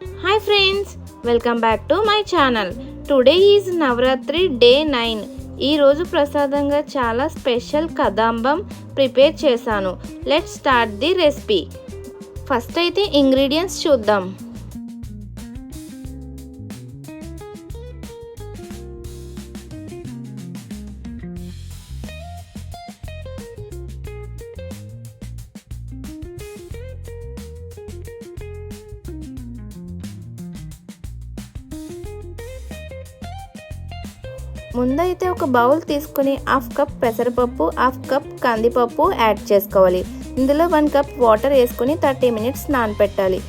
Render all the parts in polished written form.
Hi friends, welcome back to my channel. Today is Navratri day 9. ఈ రోజు ప్రసాదంగా చాలా స్పెషల్ కదంబం ప్రిపేర్ చేశాను. Let's start the recipe. First అయితే ఇంగ్రీడియంట్స్ చూద్దాం. ముందైతే ఒక బౌల్ తీసుకుని హాఫ్ కప్ పెసరపప్పు, హాఫ్ కప్ కందిపప్పు యాడ్ చేసుకోవాలి. ఇందులో 1 కప్ వాటర్ వేసుకొని 30 మినిట్స్ నానపెట్టాలి.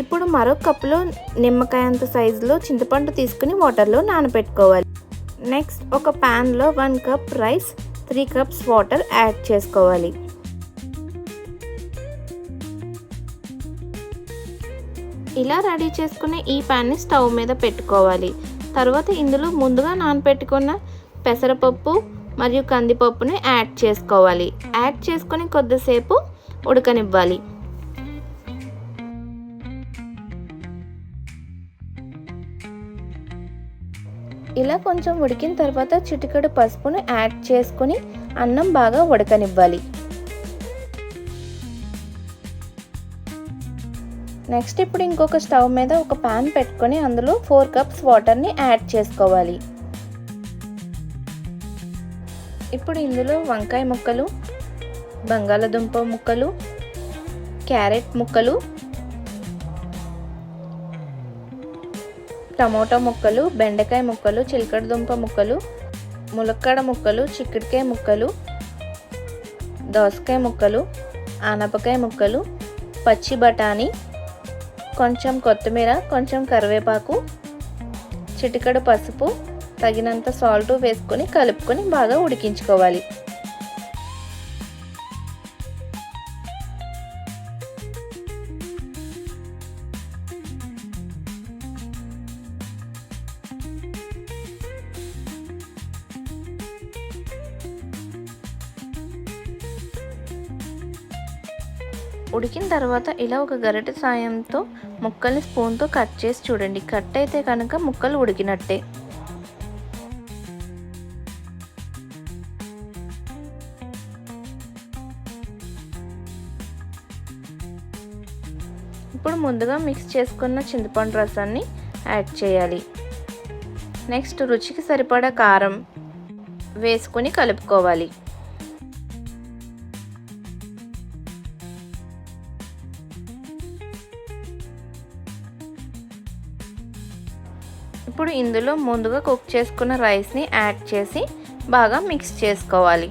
ఇప్పుడు మరొక కప్లో నిమ్మకాయ అంత సైజులో చింతపండు తీసుకుని వాటర్లో నానపెట్టుకోవాలి. నెక్స్ట్ ఒక ప్యాన్లో 1 cup rice, 3 cups water add చేసుకోవాలి. ఇలా రెడీ చేసుకుని ఈ ప్యాన్ని స్టవ్ మీద పెట్టుకోవాలి. తర్వాత ఇందులో ముందుగా నానబెట్టుకున్న పెసరపప్పు మరియు కందిపప్పుని యాడ్ చేసుకోవాలి. యాడ్ చేసుకొని కొద్దిసేపు ఉడకనివ్వాలి. ఇలా కొంచెం ఉడికిన తర్వాత చిటికెడు పసుపును యాడ్ చేసుకొని అన్నం బాగా ఉడకనివ్వాలి. నెక్స్ట్ ఇప్పుడు ఇంకొక స్టవ్ మీద ఒక పాన్ పెట్టుకొని అందులో 4 కప్స్ వాటర్ని యాడ్ చేసుకోవాలి. ఇప్పుడు ఇందులో వంకాయ ముక్కలు, బంగాళదుంప ముక్కలు, క్యారెట్ ముక్కలు, టమోటా ముక్కలు, బెండకాయ ముక్కలు, చిలకడ దుంప ముక్కలు, ములక్కాడ ముక్కలు, చిక్కుడుకాయ ముక్కలు, దోసకాయ ముక్కలు, ఆనపకాయ ముక్కలు, పచ్చి బఠానీ, కొంచెం కొత్తిమీర, కొంచెం కరివేపాకు, చిటికెడు పసుపు, తగినంత సాల్ట్ వేసుకొని కలుపుకొని బాగా ఉడికించుకోవాలి. ఉడికిన తర్వాత ఇలా ఒక గరిటె సాయంతో ముక్కల్ని స్పూన్తో కట్ చేసి చూడండి. కట్ అయితే కనుక ముక్కలు ఉడికినట్టే. ఇప్పుడు ముందుగా మిక్స్ చేసుకున్న చింతపండు రసాన్ని యాడ్ చేయాలి. నెక్స్ట్ రుచికి సరిపడా కారం వేసుకొని కలుపుకోవాలి. ఇప్పుడు ఇందులో ముందుగా కుక్ చేసుకున్న రైస్ని యాడ్ చేసి బాగా మిక్స్ చేసుకోవాలి.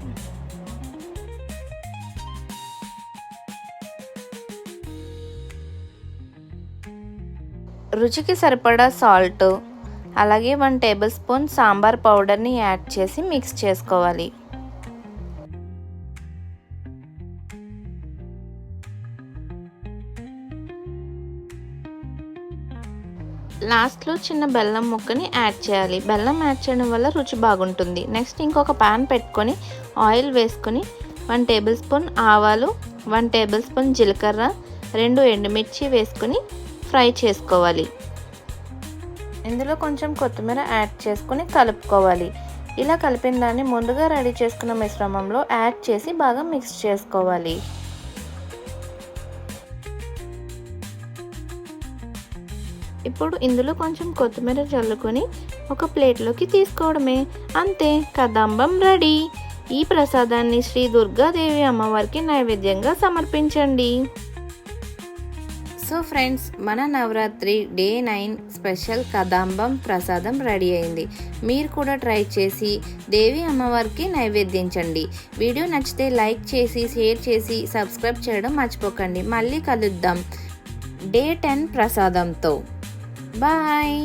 రుచికి సరిపడా సాల్ట్, అలాగే 1 టేబుల్ స్పూన్ సాంబార్ పౌడర్ని యాడ్ చేసి మిక్స్ చేసుకోవాలి. లాస్ట్లో చిన్న బెల్లం ముక్కని యాడ్ చేయాలి. బెల్లం యాడ్ చేయడం వల్ల రుచి బాగుంటుంది. నెక్స్ట్ ఇంకొక ప్యాన్ పెట్టుకొని ఆయిల్ వేసుకొని 1 టేబుల్ స్పూన్ ఆవాలు, 1 టేబుల్ స్పూన్ జీలకర్ర, 2 ఎండుమిర్చి వేసుకొని ఫ్రై చేసుకోవాలి. ఇందులో కొంచెం కొత్తిమీర యాడ్ చేసుకొని కలుపుకోవాలి. ఇలా కలిపిన దాన్ని ముందుగా రెడీ చేసుకున్న మిశ్రమంలో యాడ్ చేసి బాగా మిక్స్ చేసుకోవాలి. ఇప్పుడు ఇందులో కొంచెం కొత్తిమీర చల్లుకొని ఒక ప్లేట్లోకి తీసుకోవడమే. అంతే, కదంబం రెడీ. ఈ ప్రసాదాన్ని శ్రీ దుర్గాదేవి అమ్మవారికి నైవేద్యంగా సమర్పించండి. సో ఫ్రెండ్స్, మన నవరాత్రి డే 9 స్పెషల్ కదంబం ప్రసాదం రెడీ అయింది. మీరు కూడా ట్రై చేసి దేవి అమ్మవారికి నైవేద్యించండి. వీడియో నచ్చితే లైక్ చేసి, షేర్ చేసి, సబ్స్క్రైబ్ చేయడం మర్చిపోకండి. మళ్ళీ కలుద్దాం డే 10 ప్రసాదంతో. Bye.